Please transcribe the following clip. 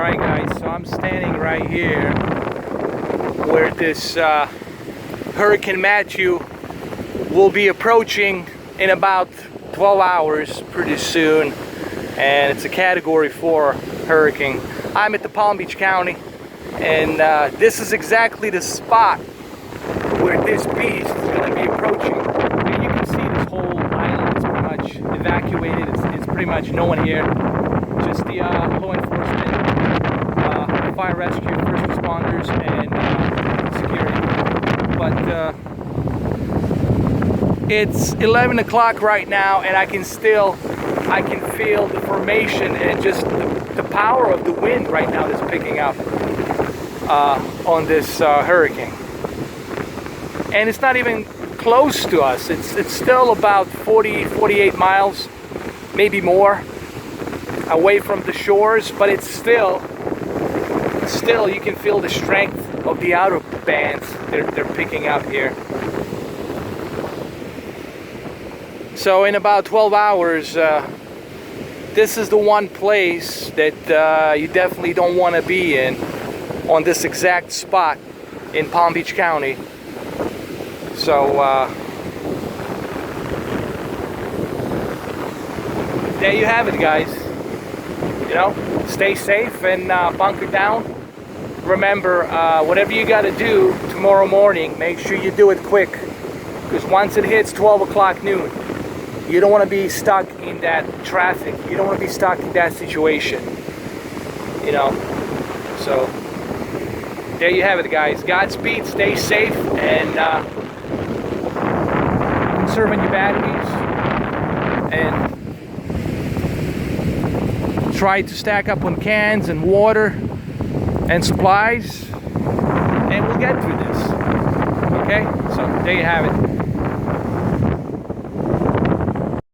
Alright guys, so I'm standing right here where this Hurricane Matthew will be approaching in about 12 hours pretty soon, and it's a Category 4 hurricane. I'm at the Palm Beach County, and this is exactly the spot where this beast is going to be approaching. And you can see this whole island is pretty much evacuated. It's pretty much no one here, just the law enforcement, fire rescue, first responders, and security. But it's 11 o'clock right now, and I can feel the formation and just the power of the wind right now that's picking up on this hurricane. And it's not even close to us. It's still about 48 miles, maybe more, away from the shores, but it's still you can feel the strength of the outer bands they're picking up here. So in about 12 hours, this is the one place that you definitely don't want to be in, on this exact spot in Palm Beach County. So there you have it, guys. You know, stay safe and bunker down. Remember, whatever you got to do tomorrow morning, make sure you do it quick, because once it hits 12 o'clock noon, you don't want to be stuck in that traffic. You don't want to be stuck in that situation. You know, so there you have it, guys. Godspeed, stay safe, and conserving your batteries, and try to stack up on cans and water and supplies, and we'll get through this. Okay, so there you have it.